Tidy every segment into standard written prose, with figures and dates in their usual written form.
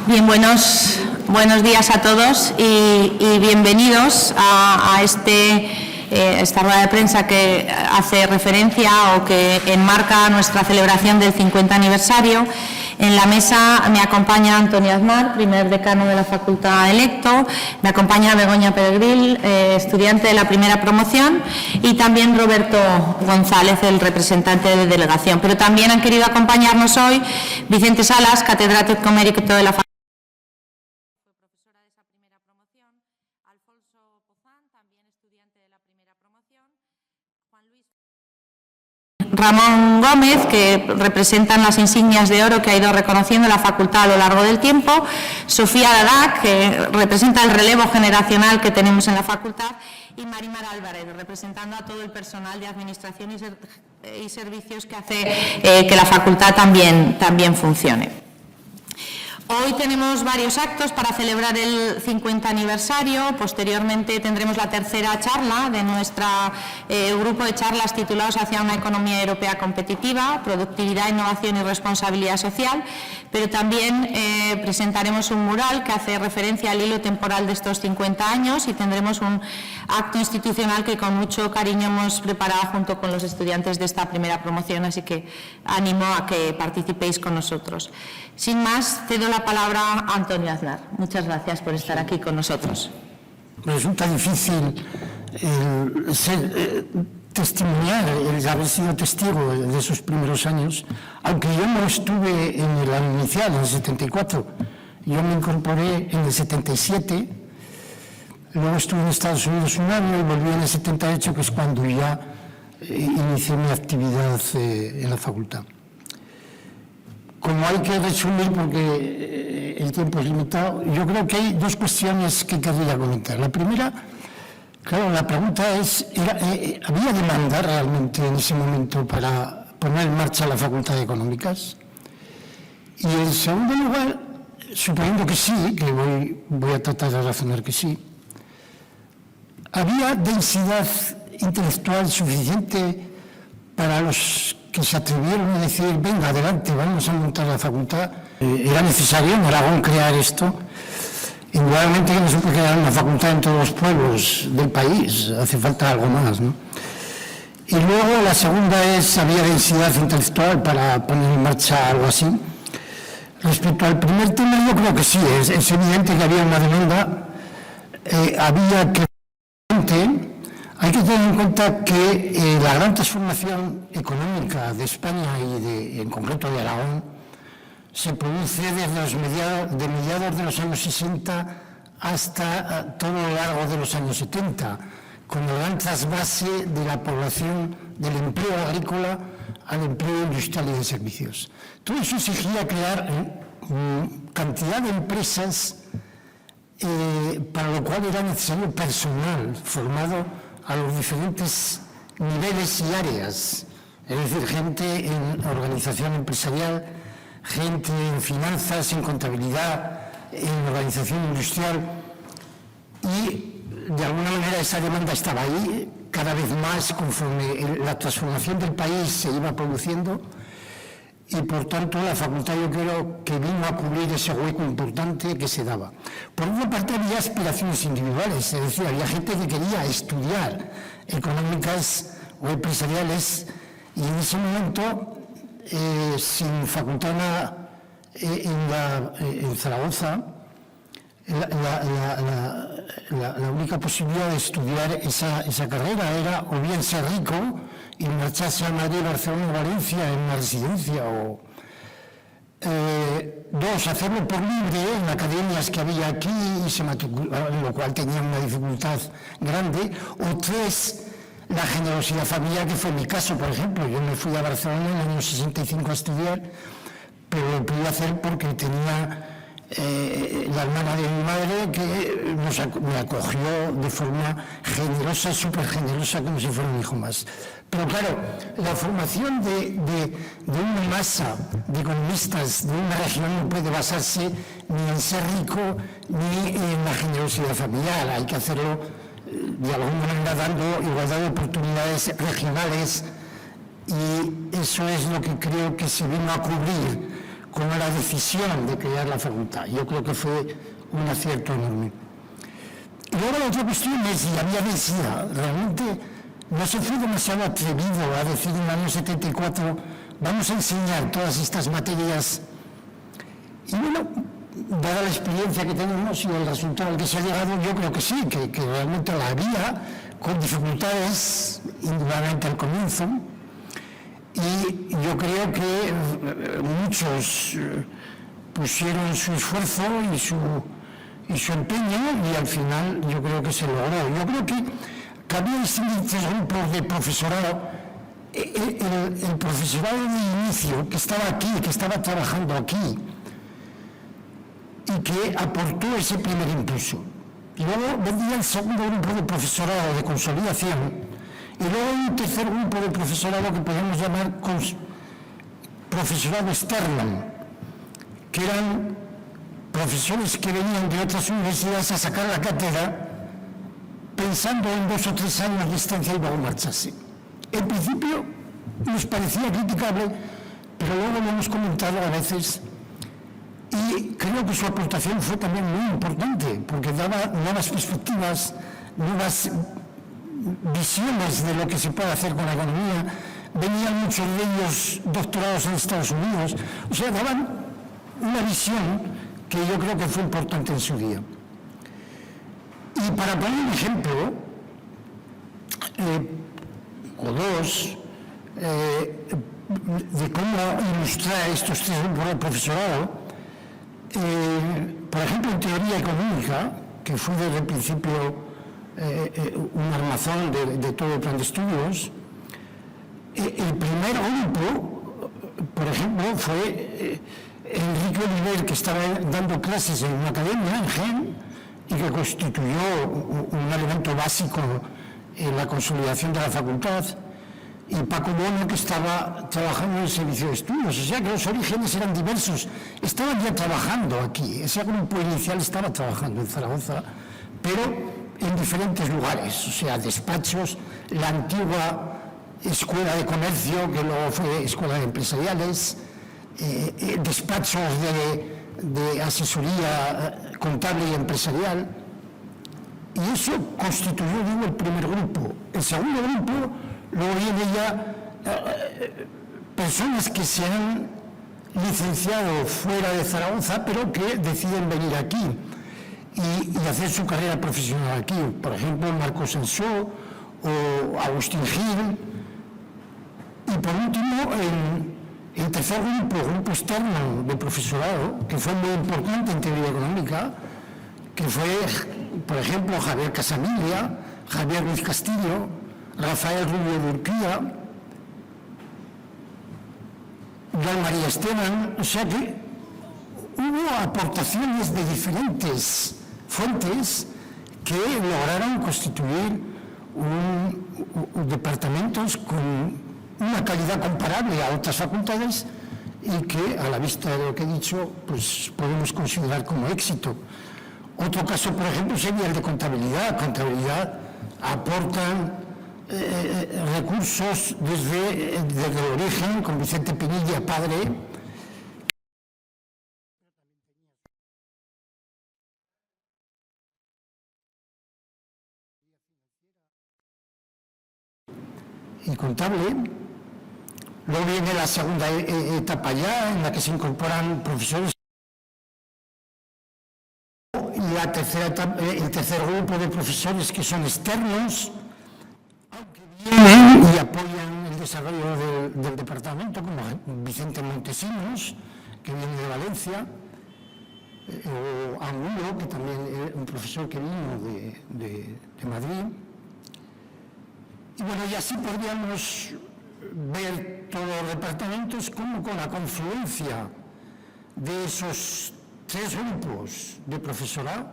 Bien, buenos días a todos y bienvenidos a esta rueda de prensa que hace referencia o que enmarca nuestra celebración del 50 aniversario. En la mesa me acompaña Antonio Aznar, primer decano de la Facultad electo, me acompaña Begoña Peregril, estudiante de la primera promoción, y también Roberto González, el representante de delegación. Pero también han querido acompañarnos hoy Vicente Salas, catedrático emérito de la Facultad, profesora de esa primera promoción, Alfonso Pozán, también estudiante de la primera promoción, Juan Luis Ramón Gómez, que representan las insignias de oro que ha ido reconociendo la facultad a lo largo del tiempo, Sofía Dadac, que representa el relevo generacional que tenemos en la facultad, y Marimar Álvarez, representando a todo el personal de administración y servicios que hace que la facultad también funcione. Hoy tenemos varios actos para celebrar el 50 aniversario. Posteriormente tendremos la tercera charla de nuestro grupo de charlas titulados Hacia una economía europea competitiva, productividad, innovación y responsabilidad social, pero también presentaremos un mural que hace referencia al hilo temporal de estos 50 años y tendremos un acto institucional que con mucho cariño hemos preparado junto con los estudiantes de esta primera promoción, así que animo a que participéis con nosotros. Sin más, cedo la palabra a Antonio Aznar. Muchas gracias por estar aquí con nosotros. Me resulta difícil testimoniar, el haber sido testigo de esos primeros años, aunque yo no estuve en el año inicial, en el 74. Yo me incorporé en el 77, luego estuve en Estados Unidos un año y volví en el 78, que es cuando ya inicié mi actividad en la facultad. Como hay que resumir, porque el tiempo es limitado, yo creo que hay dos cuestiones que querría comentar. La primera, claro, la pregunta es, ¿había demanda realmente en ese momento para poner en marcha la Facultad de Económicas? Y en segundo lugar, suponiendo que sí, que voy a tratar de razonar que sí, ¿había densidad intelectual suficiente para los que se atrevieron a decir, venga, adelante, vamos a montar la facultad? Era necesario en Aragón crear esto. Indudablemente que no se puede crear una facultad en todos los pueblos del país, hace falta algo más, ¿no? Y luego la segunda es, ¿había densidad intelectual para poner en marcha algo así? Respecto al primer tema, yo creo que sí, es evidente que había una demanda, había que... Hay que tener en cuenta que la gran transformación económica de España y en concreto de Aragón se produce desde mediados de los años 60 hasta todo lo largo de los años 70, con el gran trasvase de la población del empleo agrícola al empleo industrial y de servicios. Todo eso exigía crear cantidad de empresas para lo cual era necesario personal formado a los diferentes niveles y áreas, es decir, gente en organización empresarial, gente en finanzas, en contabilidad, en organización industrial, y de alguna manera esa demanda estaba ahí, cada vez más conforme la transformación del país se iba produciendo, y por tanto la facultad yo creo que vino a cubrir ese hueco importante que se daba. Por otra parte había aspiraciones individuales, es decir, había gente que quería estudiar económicas o empresariales, y en ese momento, sin facultad en Zaragoza, la única posibilidad de estudiar esa carrera era o bien ser rico y marcharse a Madrid, Barcelona o Valencia en una residencia, o dos, hacerlo por libre en academias que había aquí, lo cual tenía una dificultad grande, o tres, la generosidad familiar, que fue mi caso, por ejemplo. Yo me fui a Barcelona en el año 65 a estudiar, pero lo pude hacer porque tenía la hermana de mi madre que me acogió de forma generosa, súper generosa, como si fuera un hijo más. Pero claro, la formación de una masa de economistas de una región no puede basarse ni en ser rico ni en la generosidad familiar. Hay que hacerlo de alguna manera dando igualdad de oportunidades regionales, y eso es lo que creo que se vino a cubrir con la decisión de crear la facultad. Yo creo que fue un acierto enorme. Y luego la otra cuestión es, y había decía, realmente no se fue demasiado atrevido a decir en el año 74, vamos a enseñar todas estas materias. Y bueno, dada la experiencia que tenemos y el resultado al que se ha llegado, yo creo que sí, que realmente la había, con dificultades, indudablemente al comienzo. Y yo creo que muchos pusieron su esfuerzo y su empeño, y al final yo creo que se logró. Yo creo que había distintos grupos de profesorado. El profesorado de inicio, que estaba aquí, que estaba trabajando aquí, y que aportó ese primer impulso. Y luego vendría el segundo grupo de profesorado de consolidación, y luego un tercer grupo de profesorado que podemos llamar profesorado externo, que eran profesores que venían de otras universidades a sacar la cátedra pensando en 2 o 3 años de estancia y luego marcharse. En principio nos parecía criticable, pero luego lo hemos comentado a veces, y creo que su aportación fue también muy importante, porque daba nuevas perspectivas, nuevas visiones de lo que se puede hacer con la economía. Venían muchos de ellos doctorados en Estados Unidos, o sea, daban una visión que yo creo que fue importante en su día. Y para poner un ejemplo, o dos, de cómo ilustrar estos 3 grupos de profesorado, por ejemplo, en teoría económica, que fue desde el principio un armazón de todo el plan de estudios, el primer grupo, por ejemplo, fue Enrique Oliver, que estaba dando clases en una academia, en GEN, y que constituyó un elemento básico en la consolidación de la facultad, y Paco Bono, que estaba trabajando en el servicio de estudios. O sea que los orígenes eran diversos. Estaban ya trabajando aquí. Ese grupo inicial estaba trabajando en Zaragoza, pero en diferentes lugares, o sea, despachos, la antigua Escuela de Comercio, que luego fue Escuela de Empresariales, despachos de asesoría contable y empresarial, y eso constituyó, digo, el primer grupo. El segundo grupo, luego viene ya personas que se han licenciado fuera de Zaragoza, pero que deciden venir aquí y hacer su carrera profesional aquí. Por ejemplo, Marcos Ansó o Agustín Gil. Y por último, el tercer grupo externo de profesorado, que fue muy importante en teoría económica, que fue, por ejemplo, Javier Casamiglia, Javier Ruiz Castillo, Rafael Rubio de Urquía, Don María Esteban. O sea que hubo aportaciones de diferentes fuentes que lograron constituir departamentos con una calidad comparable a otras facultades y que, a la vista de lo que he dicho, pues podemos considerar como éxito. Otro caso, por ejemplo, sería el de contabilidad. Contabilidad aportan recursos desde el origen, con Vicente Pinilla, padre. Y contable. Luego viene la segunda etapa ya, en la que se incorporan profesores. Y la tercera etapa, el tercer grupo de profesores que son externos, aunque vienen y apoyan el desarrollo del departamento, como Vicente Montesinos, que viene de Valencia, o Angulo, que también es un profesor que vino de Madrid. Y bueno, y así podríamos ver todos los departamentos como con la confluencia de esos 3 grupos de profesorado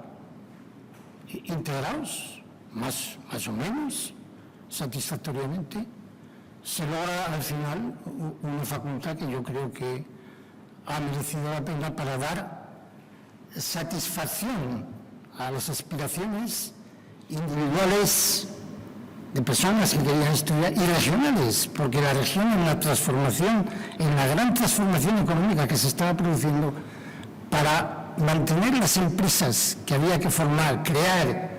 integrados, más o menos satisfactoriamente, se logra al final una facultad que yo creo que ha merecido la pena para dar satisfacción a las aspiraciones individuales de personas que querían estudiar, y regionales, porque la región en la transformación, en la gran transformación económica que se estaba produciendo, para mantener las empresas que había que formar, crear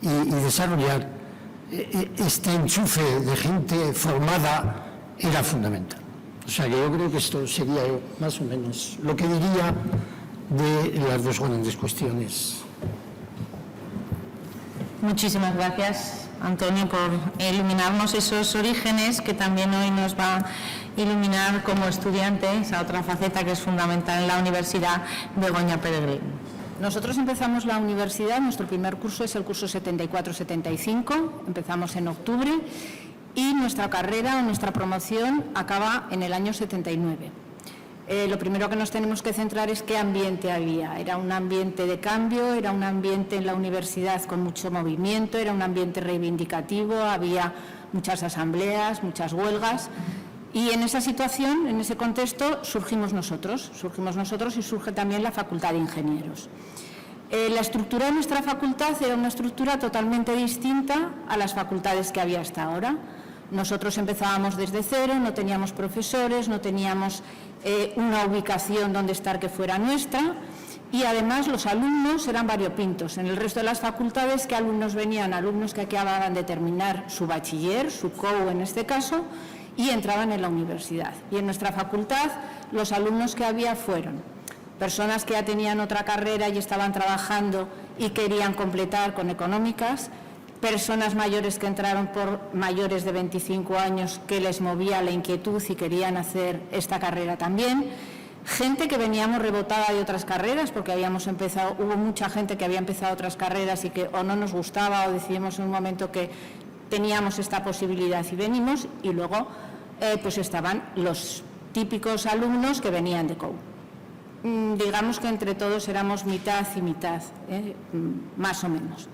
y desarrollar, este enchufe de gente formada era fundamental. O sea que yo creo que esto sería más o menos lo que diría de las dos grandes cuestiones. Muchísimas gracias, Antonio, por iluminarnos esos orígenes, que también hoy nos va a iluminar como estudiante esa otra faceta que es fundamental en la Universidad Begoña Peregrín. Nosotros empezamos la universidad, nuestro primer curso es el curso 74-75, empezamos en octubre, y nuestra carrera o nuestra promoción acaba en el año 79. Lo primero que nos tenemos que centrar es qué ambiente había. Era un ambiente de cambio, era un ambiente en la universidad con mucho movimiento, era un ambiente reivindicativo, había muchas asambleas, muchas huelgas, y en esa situación, en ese contexto, surgimos nosotros y surge también la Facultad de Ingenieros. La estructura de nuestra facultad era una estructura totalmente distinta a las facultades que había hasta ahora. Nosotros empezábamos desde cero, no teníamos profesores, no teníamos una ubicación donde estar que fuera nuestra, y además los alumnos eran variopintos. En el resto de las facultades, ¿qué alumnos venían? Alumnos que acababan de terminar su bachiller, su COU en este caso, y entraban en la universidad. Y en nuestra facultad los alumnos que había fueron personas que ya tenían otra carrera y estaban trabajando y querían completar con económicas, personas mayores que entraron por mayores de 25 años que les movía la inquietud y querían hacer esta carrera también, gente que veníamos rebotada de otras carreras porque habíamos empezado, hubo mucha gente que había empezado otras carreras y que o no nos gustaba o decidimos en un momento que teníamos esta posibilidad y venimos, y luego pues estaban los típicos alumnos que venían de COU. Digamos que entre todos éramos mitad y mitad, más o menos.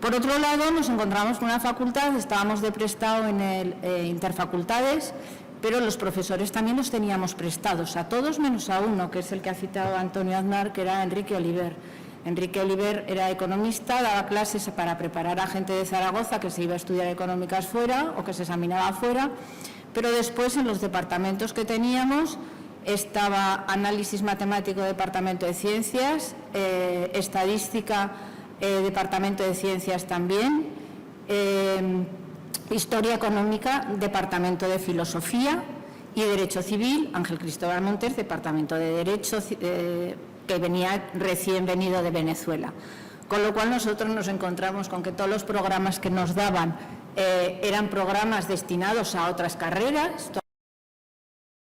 Por otro lado, nos encontramos con una facultad, estábamos de prestado en el Interfacultades, pero los profesores también los teníamos prestados, a todos menos a uno, que es el que ha citado Antonio Aznar, que era Enrique Oliver. Enrique Oliver era economista, daba clases para preparar a gente de Zaragoza que se iba a estudiar económicas fuera o que se examinaba fuera, pero después en los departamentos que teníamos estaba análisis matemático, departamento de ciencias, estadística, departamento de ciencias también, historia económica, departamento de filosofía, y derecho civil, Ángel Cristóbal Montes, departamento de derecho, que venía recién venido de Venezuela. Con lo cual nosotros nos encontramos con que todos los programas que nos daban eran programas destinados a otras carreras.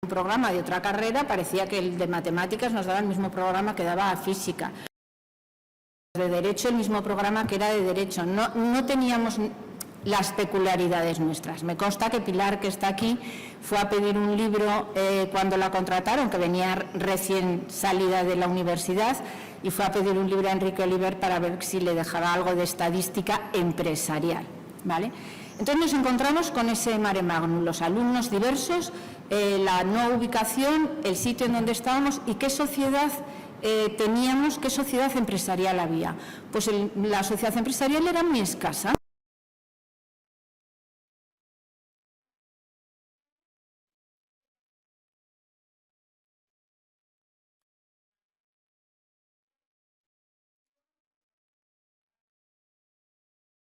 Un programa de otra carrera parecía que el de matemáticas nos daba el mismo programa que daba a física. De derecho el mismo programa que era de derecho. No teníamos las peculiaridades nuestras. Me consta que Pilar, que está aquí, fue a pedir un libro cuando la contrataron, que venía recién salida de la universidad, y fue a pedir un libro a Enrique Oliver para ver si le dejaba algo de estadística empresarial, ¿vale? Entonces nos encontramos con ese mare magnum, los alumnos diversos, la no ubicación, el sitio en donde estábamos y qué sociedad teníamos, qué sociedad empresarial había. Pues la sociedad empresarial era muy escasa.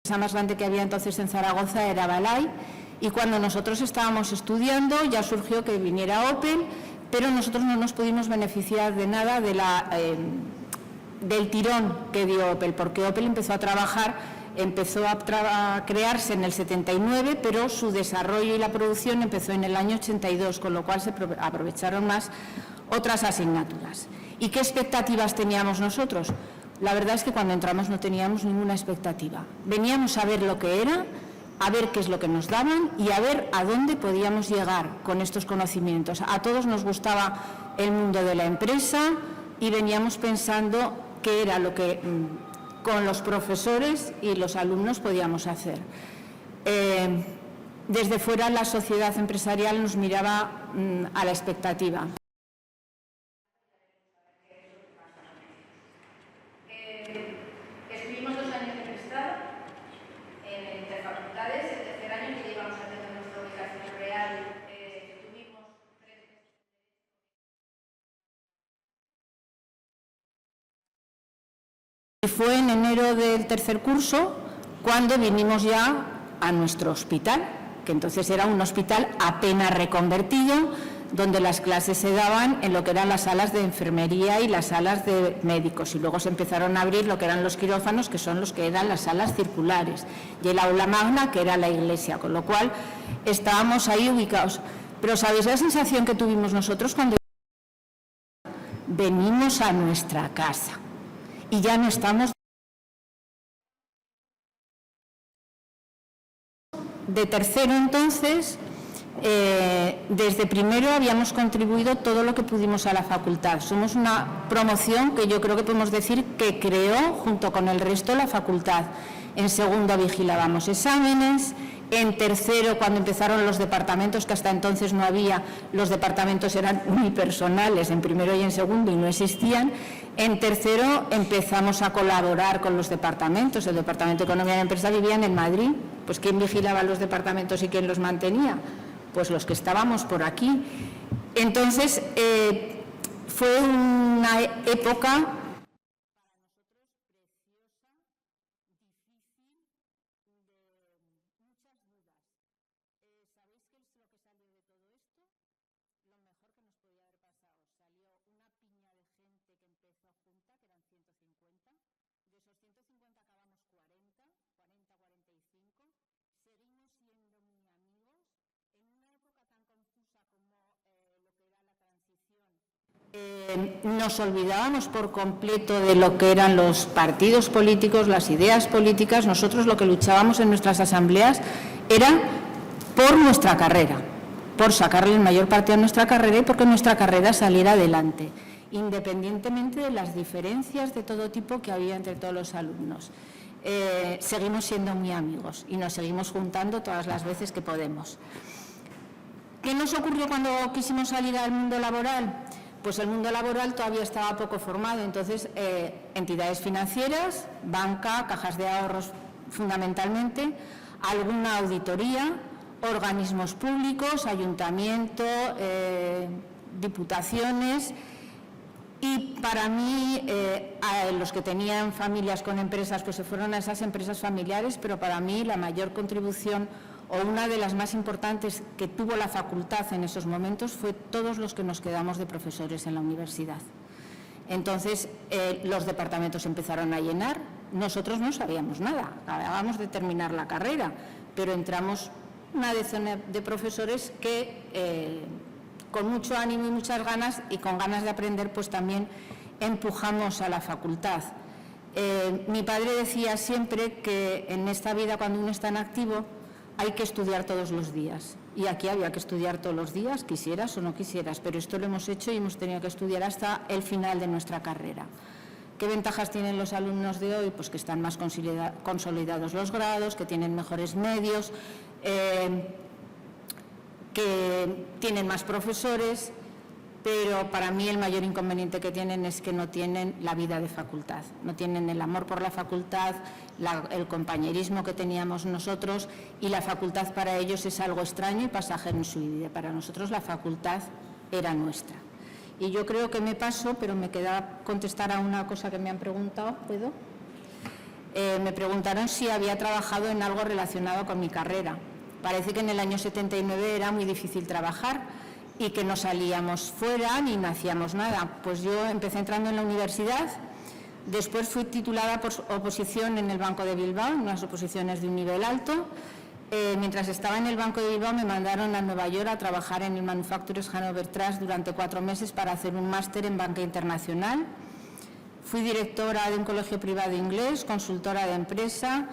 La más grande que había entonces en Zaragoza era Balay, y cuando nosotros estábamos estudiando ya surgió que viniera Opel, pero nosotros no nos pudimos beneficiar de nada de del tirón que dio Opel, porque Opel empezó a trabajar, empezó a crearse en el 79, pero su desarrollo y la producción empezó en el año 82, con lo cual se aprovecharon más otras asignaturas. ¿Y qué expectativas teníamos nosotros? La verdad es que cuando entramos no teníamos ninguna expectativa. Veníamos a ver lo que era, a ver qué es lo que nos daban y a ver a dónde podíamos llegar con estos conocimientos. A todos nos gustaba el mundo de la empresa y veníamos pensando qué era lo que con los profesores y los alumnos podíamos hacer. Desde fuera la sociedad empresarial nos miraba a la expectativa. Estuvimos 2 años de prestado en Interfacultades, Y fue en enero del tercer curso cuando vinimos ya a nuestro hospital, que entonces era un hospital apenas reconvertido, donde las clases se daban en lo que eran las salas de enfermería y las salas de médicos, y luego se empezaron a abrir lo que eran los quirófanos, que son los que eran las salas circulares, y el aula magna, que era la iglesia, con lo cual estábamos ahí ubicados. Pero ¿sabéis la sensación que tuvimos nosotros cuando venimos a nuestra casa y ya no estamos? De tercero, entonces, desde primero habíamos contribuido todo lo que pudimos a la facultad. Somos una promoción que yo creo que podemos decir que creó junto con el resto la facultad. En segundo vigilábamos exámenes. En tercero, cuando empezaron los departamentos, que hasta entonces no había, los departamentos eran unipersonales en primero y en segundo y no existían. En tercero empezamos a colaborar con los departamentos. El Departamento de Economía y Empresa vivía en Madrid. Pues ¿quién vigilaba los departamentos y quién los mantenía? Pues los que estábamos por aquí. Entonces, fue una época nos olvidábamos por completo de lo que eran los partidos políticos, las ideas políticas. Nosotros lo que luchábamos en nuestras asambleas era por nuestra carrera, por sacarle el mayor partido a nuestra carrera y porque nuestra carrera saliera adelante, independientemente de las diferencias de todo tipo que había entre todos los alumnos. Seguimos siendo muy amigos y nos seguimos juntando todas las veces que podemos. ¿Qué nos ocurrió cuando quisimos salir al mundo laboral? Pues el mundo laboral todavía estaba poco formado, entonces entidades financieras, banca, cajas de ahorros fundamentalmente, alguna auditoría, organismos públicos, ayuntamiento, diputaciones. Y para mí, los que tenían familias con empresas, pues se fueron a esas empresas familiares, pero para mí la mayor contribución o una de las más importantes que tuvo la facultad en esos momentos fue todos los que nos quedamos de profesores en la universidad. Entonces, los departamentos empezaron a llenar, nosotros no sabíamos nada, acabábamos de terminar la carrera, pero entramos una decena de profesores que con mucho ánimo y muchas ganas y con ganas de aprender, pues también empujamos a la facultad. Mi padre decía siempre que en esta vida, cuando uno está en activo, hay que estudiar todos los días. Y aquí había que estudiar todos los días, quisieras o no quisieras, pero esto lo hemos hecho y hemos tenido que estudiar hasta el final de nuestra carrera. ¿Qué ventajas tienen los alumnos de hoy? Pues que están más consolidados los grados, que tienen mejores medios, que tienen más profesores, pero para mí el mayor inconveniente que tienen es que no tienen la vida de facultad, no tienen el amor por la facultad, el compañerismo que teníamos nosotros, y la facultad para ellos es algo extraño y pasajero en su vida. Para nosotros la facultad era nuestra. Y yo creo que me paso, pero me queda contestar a una cosa que me han preguntado. ¿Puedo? Me preguntaron si había trabajado en algo relacionado con mi carrera. Parece que en el año 79 era muy difícil trabajar y que no salíamos fuera ni no hacíamos nada. Pues yo empecé entrando en la universidad, después fui titulada por oposición en el Banco de Bilbao, en unas oposiciones de un nivel alto. Mientras estaba en el Banco de Bilbao me mandaron a Nueva York a trabajar en el Manufacturers Hanover Trust durante 4 meses para hacer un máster en banca internacional. Fui directora de un colegio privado inglés, consultora de empresa,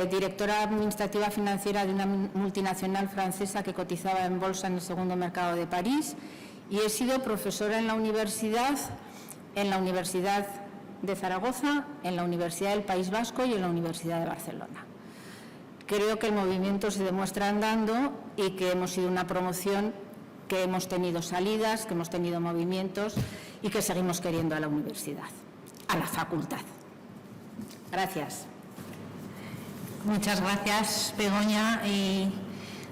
directora administrativa financiera de una multinacional francesa que cotizaba en bolsa en el segundo mercado de París, y he sido profesora en la universidad de Zaragoza, en la Universidad del País Vasco y en la Universidad de Barcelona. Creo que el movimiento se demuestra andando y que hemos sido una promoción, que hemos tenido salidas, que hemos tenido movimientos y que seguimos queriendo a la universidad, a la facultad. Gracias. Muchas gracias, Begoña, y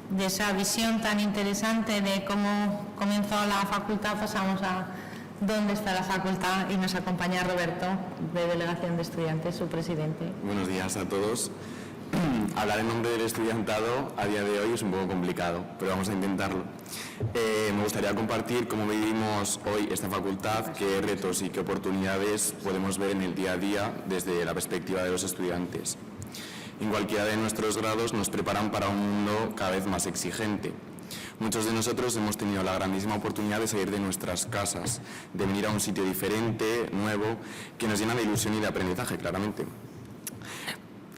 de esa visión tan interesante de cómo comenzó la facultad pasamos a dónde está la facultad y nos acompaña Roberto, de Delegación de Estudiantes, su presidente. Buenos días a todos. Hablar en nombre del estudiantado a día de hoy es un poco complicado, pero vamos a intentarlo. Me gustaría compartir cómo vivimos hoy esta facultad, qué retos y qué oportunidades podemos ver en el día a día desde la perspectiva de los estudiantes. En cualquiera de nuestros grados nos preparan para un mundo cada vez más exigente. Muchos de nosotros hemos tenido la grandísima oportunidad de salir de nuestras casas, de venir a un sitio diferente, nuevo, que nos llena de ilusión y de aprendizaje, claramente.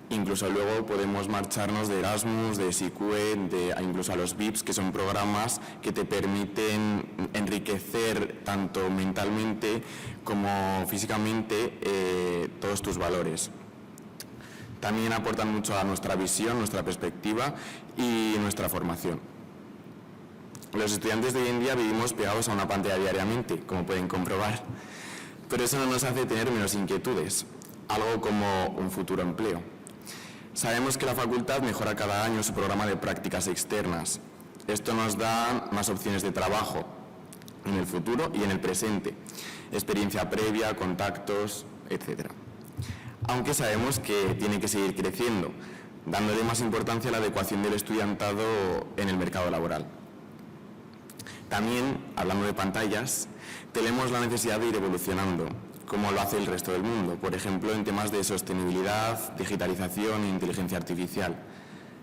Incluso luego podemos marcharnos de Erasmus, de SICUE, incluso a los VIPs, que son programas que te permiten enriquecer tanto mentalmente como físicamente todos tus valores. También aportan mucho a nuestra visión, nuestra perspectiva y nuestra formación. Los estudiantes de hoy en día vivimos pegados a una pantalla diariamente, como pueden comprobar, pero eso no nos hace tener menos inquietudes, algo como un futuro empleo. Sabemos que la facultad mejora cada año su programa de prácticas externas. Esto nos da más opciones de trabajo en el futuro y en el presente, experiencia previa, contactos, etc. Aunque sabemos que tiene que seguir creciendo, dándole más importancia a la adecuación del estudiantado en el mercado laboral. También, hablando de pantallas, tenemos la necesidad de ir evolucionando, como lo hace el resto del mundo, por ejemplo, en temas de sostenibilidad, digitalización e inteligencia artificial.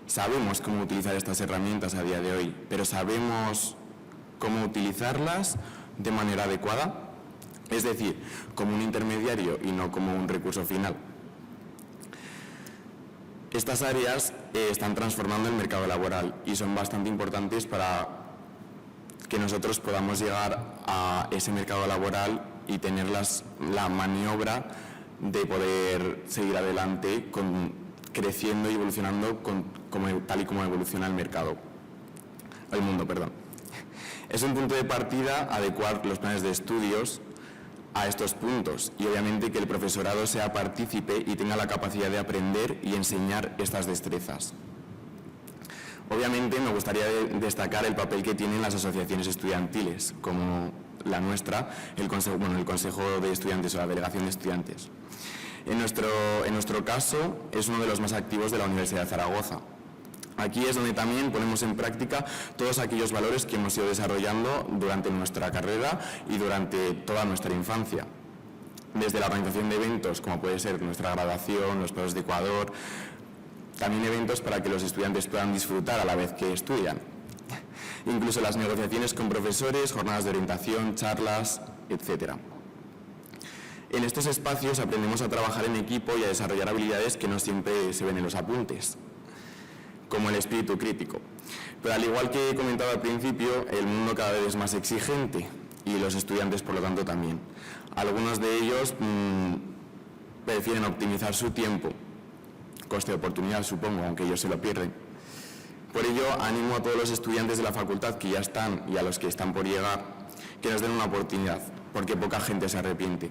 Sabemos cómo utilizar estas herramientas a día de hoy, pero ¿sabemos cómo utilizarlas de manera adecuada? Es decir, como un intermediario y no como un recurso final. Estas áreas están transformando el mercado laboral y son bastante importantes para que nosotros podamos llegar a ese mercado laboral y tener la maniobra de poder seguir adelante creciendo y evolucionando tal y como evoluciona el mundo. Es un punto de partida adecuar los planes de estudios a estos puntos y obviamente que el profesorado sea partícipe y tenga la capacidad de aprender y enseñar estas destrezas. Obviamente me gustaría destacar el papel que tienen las asociaciones estudiantiles, como la nuestra, el Consejo de Estudiantes o la Delegación de Estudiantes. En nuestro caso, es uno de los más activos de la Universidad de Zaragoza. Aquí es donde también ponemos en práctica todos aquellos valores que hemos ido desarrollando durante nuestra carrera y durante toda nuestra infancia. Desde la organización de eventos, como puede ser nuestra graduación, los Juegos de Ecuador, también eventos para que los estudiantes puedan disfrutar a la vez que estudian. Incluso las negociaciones con profesores, jornadas de orientación, charlas, etc. En estos espacios aprendemos a trabajar en equipo y a desarrollar habilidades que no siempre se ven en los apuntes, como el espíritu crítico. Pero al igual que he comentado al principio, el mundo cada vez es más exigente y los estudiantes, por lo tanto, también. Algunos de ellos prefieren optimizar su tiempo, coste de oportunidad, supongo, aunque ellos se lo pierden. Por ello, animo a todos los estudiantes de la facultad que ya están y a los que están por llegar, que nos den una oportunidad, porque poca gente se arrepiente.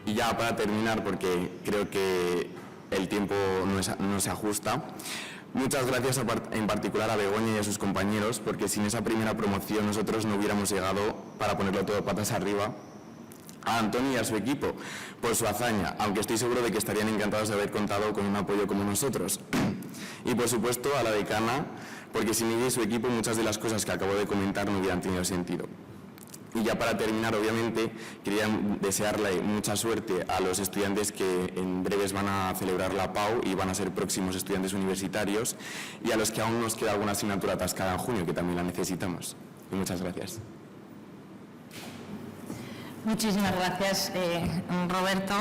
Y ya para terminar, porque creo que el tiempo no se ajusta, muchas gracias en particular a Begoña y a sus compañeros, porque sin esa primera promoción nosotros no hubiéramos llegado, para ponerlo todo patas arriba, a Antonio y a su equipo por su hazaña, aunque estoy seguro de que estarían encantados de haber contado con un apoyo como nosotros. Y por supuesto a la decana, porque sin ella y su equipo muchas de las cosas que acabo de comentar no hubieran tenido sentido. Y ya para terminar, obviamente, quería desearle mucha suerte a los estudiantes que en breves van a celebrar la PAU y van a ser próximos estudiantes universitarios, y a los que aún nos queda alguna asignatura atascada en junio, que también la necesitamos. Y muchas gracias. Muchísimas gracias, Roberto.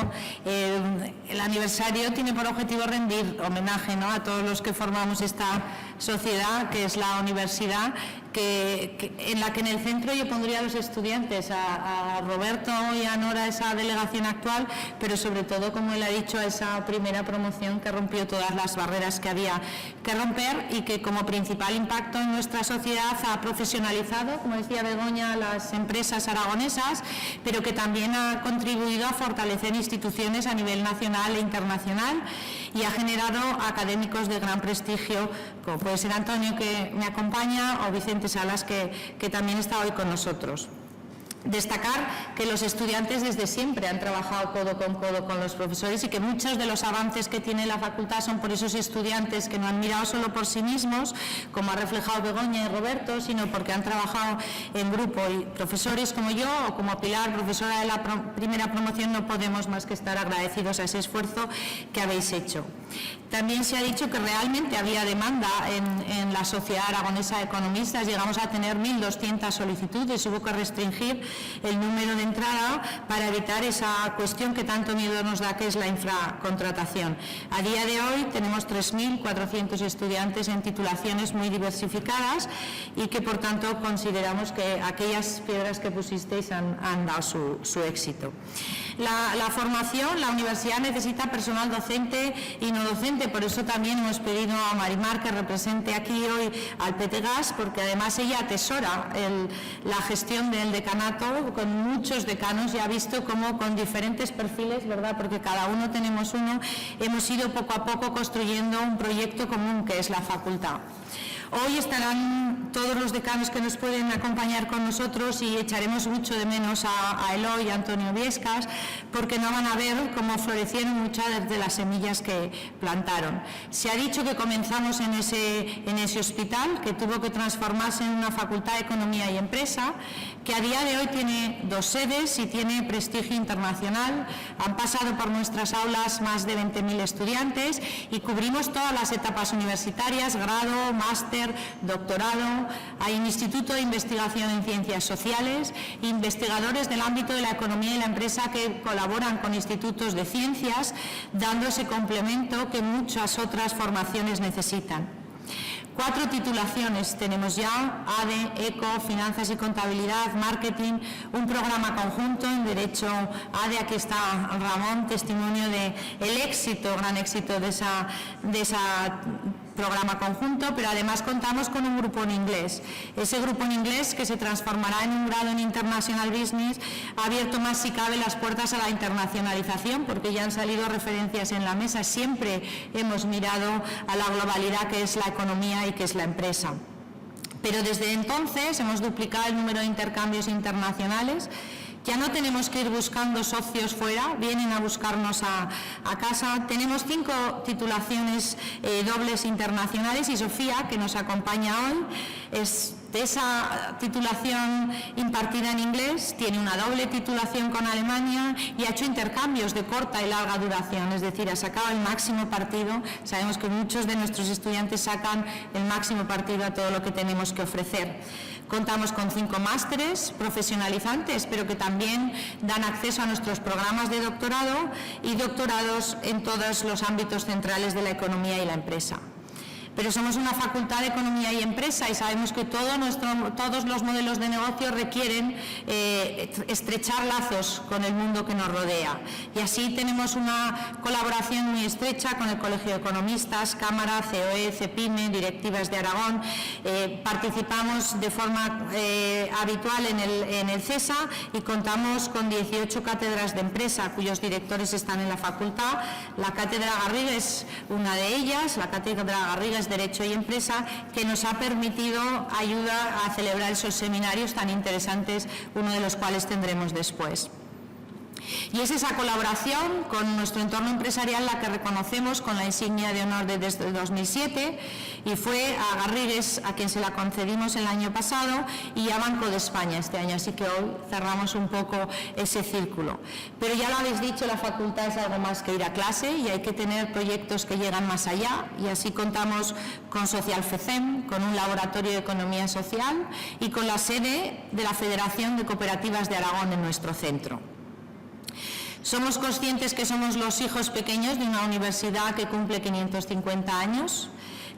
El aniversario tiene por objetivo rendir homenaje, ¿no?, a todos los que formamos esta sociedad, que es la universidad, en la que en el centro yo pondría a los estudiantes, a Roberto y a Nora, esa delegación actual, pero sobre todo, como él ha dicho, a esa primera promoción que rompió todas las barreras que había que romper y que como principal impacto en nuestra sociedad ha profesionalizado, como decía Begoña, las empresas aragonesas, pero que también ha contribuido a fortalecer instituciones a nivel nacional e internacional y ha generado académicos de gran prestigio, como puede ser Antonio, que me acompaña, o Vicente Salas, que también está hoy con nosotros. Destacar que los estudiantes desde siempre han trabajado codo con los profesores y que muchos de los avances que tiene la facultad son por esos estudiantes que no han mirado solo por sí mismos, como ha reflejado Begoña y Roberto, sino porque han trabajado en grupo. Y profesores como yo o como Pilar, profesora de la primera promoción, no podemos más que estar agradecidos a ese esfuerzo que habéis hecho. También se ha dicho que realmente había demanda en la Sociedad Aragonesa de Economistas. Llegamos a tener 1.200 solicitudes, hubo que restringir el número de entrada para evitar esa cuestión que tanto miedo nos da, que es la infracontratación. A día de hoy tenemos 3.400 estudiantes en titulaciones muy diversificadas y que por tanto consideramos que aquellas piedras que pusisteis han dado su éxito. La formación, la universidad necesita personal docente y no docente, por eso también hemos pedido a Marimar que represente aquí hoy al PTGAS, porque además ella atesora la gestión del decanato con muchos decanos y ha visto cómo con diferentes perfiles, ¿verdad?, porque cada uno tenemos uno, hemos ido poco a poco construyendo un proyecto común que es la facultad. Hoy estarán todos los decanos que nos pueden acompañar con nosotros y echaremos mucho de menos a Eloy y a Antonio Viescas, porque no van a ver cómo florecieron muchas de las semillas que plantaron. Se ha dicho que comenzamos en ese hospital, que tuvo que transformarse en una facultad de Economía y Empresa, que a día de hoy tiene 2 sedes y tiene prestigio internacional. Han pasado por nuestras aulas más de 20.000 estudiantes y cubrimos todas las etapas universitarias, grado, máster, doctorado. Hay un instituto de investigación en ciencias sociales, investigadores del ámbito de la economía y la empresa que colaboran con institutos de ciencias, dando ese complemento que muchas otras formaciones necesitan. 4 titulaciones tenemos ya: ADE, ECO, Finanzas y Contabilidad, Marketing, un programa conjunto en Derecho ADE. Aquí está Ramón, testimonio del éxito, gran éxito de esa programa conjunto, pero además contamos con un grupo en inglés. Ese grupo en inglés, que se transformará en un grado en International Business, ha abierto más si cabe las puertas a la internacionalización, porque ya han salido referencias en la mesa. Siempre hemos mirado a la globalidad que es la economía y que es la empresa. Pero desde entonces hemos duplicado el número de intercambios internacionales. Ya no tenemos que ir buscando socios fuera, vienen a buscarnos a casa. Tenemos 5 titulaciones dobles internacionales y Sofía, que nos acompaña hoy, es de esa titulación impartida en inglés, tiene una doble titulación con Alemania y ha hecho intercambios de corta y larga duración, es decir, ha sacado el máximo partido. Sabemos que muchos de nuestros estudiantes sacan el máximo partido a todo lo que tenemos que ofrecer. Contamos con 5 másteres profesionalizantes, pero que también dan acceso a nuestros programas de doctorado y doctorados en todos los ámbitos centrales de la economía y la empresa. Pero somos una facultad de Economía y Empresa y sabemos que todos los modelos de negocio requieren estrechar lazos con el mundo que nos rodea. Y así tenemos una colaboración muy estrecha con el Colegio de Economistas, Cámara, COE, CEPIME, Directivas de Aragón. Participamos de forma habitual en el CESA y contamos con 18 cátedras de empresa cuyos directores están en la facultad. La Cátedra Garriga es una de ellas, la Cátedra Garriga es Derecho y Empresa, que nos ha permitido ayuda a celebrar esos seminarios tan interesantes, uno de los cuales tendremos después. Y es esa colaboración con nuestro entorno empresarial la que reconocemos con la insignia de honor desde 2007, y fue a Garrigues a quien se la concedimos el año pasado y a Banco de España este año, así que hoy cerramos un poco ese círculo. Pero ya lo habéis dicho, la facultad es algo más que ir a clase y hay que tener proyectos que llegan más allá, y así contamos con Social FECEM, con un laboratorio de economía social y con la sede de la Federación de Cooperativas de Aragón en nuestro centro. Somos conscientes que somos los hijos pequeños de una universidad que cumple 550 años,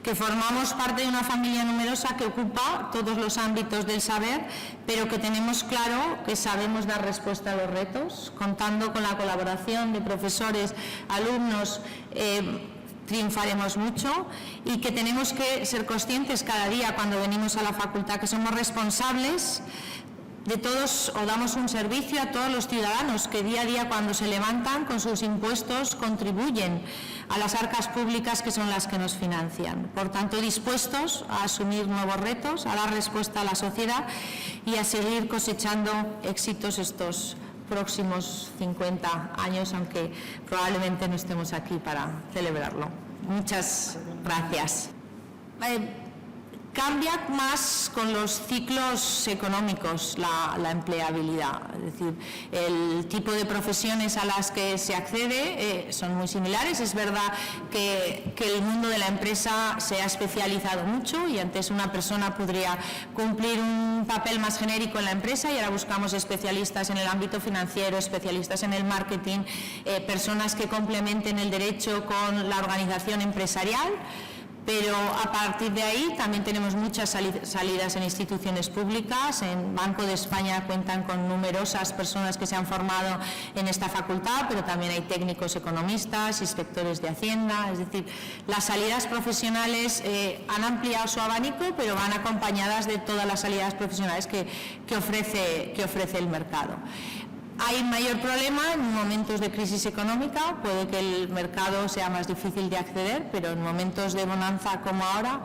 que formamos parte de una familia numerosa que ocupa todos los ámbitos del saber, pero que tenemos claro que sabemos dar respuesta a los retos, contando con la colaboración de profesores, alumnos, triunfaremos mucho, y que tenemos que ser conscientes cada día cuando venimos a la facultad que somos responsables de todos, o damos un servicio a todos los ciudadanos que día a día, cuando se levantan con sus impuestos, contribuyen a las arcas públicas, que son las que nos financian. Por tanto, dispuestos a asumir nuevos retos, a dar respuesta a la sociedad y a seguir cosechando éxitos estos próximos 50 años, aunque probablemente no estemos aquí para celebrarlo. Muchas gracias. Cambia más con los ciclos económicos la empleabilidad, es decir, el tipo de profesiones a las que se accede son muy similares. Es verdad que el mundo de la empresa se ha especializado mucho y antes una persona podría cumplir un papel más genérico en la empresa y ahora buscamos especialistas en el ámbito financiero, especialistas en el marketing, personas que complementen el derecho con la organización empresarial. Pero a partir de ahí también tenemos muchas salidas en instituciones públicas. En Banco de España cuentan con numerosas personas que se han formado en esta facultad, pero también hay técnicos economistas, inspectores de Hacienda. Es decir, las salidas profesionales han ampliado su abanico, pero van acompañadas de todas las salidas profesionales que ofrece el mercado. Hay mayor problema en momentos de crisis económica, puede que el mercado sea más difícil de acceder, pero en momentos de bonanza como ahora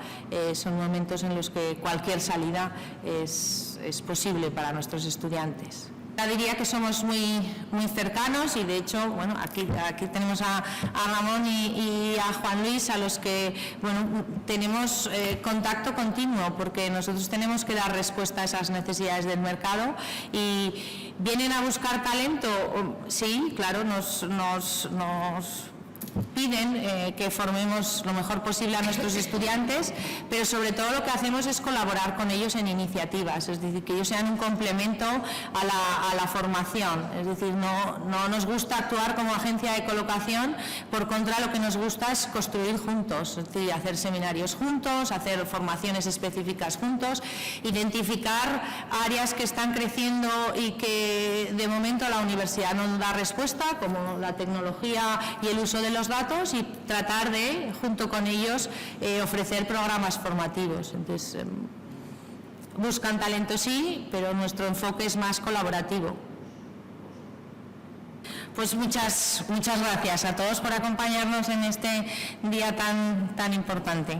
son momentos en los que cualquier salida es posible para nuestros estudiantes. Diría que somos muy cercanos y de hecho, bueno, aquí tenemos a Ramón y a Juan Luis, a los que, bueno, tenemos contacto continuo, porque nosotros tenemos que dar respuesta a esas necesidades del mercado. Y vienen a buscar talento, sí, claro, nos piden que formemos lo mejor posible a nuestros estudiantes, pero sobre todo lo que hacemos es colaborar con ellos en iniciativas, es decir, que ellos sean un complemento a la formación. Es decir, no nos gusta actuar como agencia de colocación, por contra lo que nos gusta es construir juntos, es decir, hacer seminarios juntos, hacer formaciones específicas juntos, identificar áreas que están creciendo y que de momento la universidad no da respuesta, como la tecnología y el uso de los datos, y tratar de, junto con ellos, ofrecer programas formativos. Entonces, buscan talento, sí, pero nuestro enfoque es más colaborativo. Pues muchas gracias a todos por acompañarnos en este día tan importante.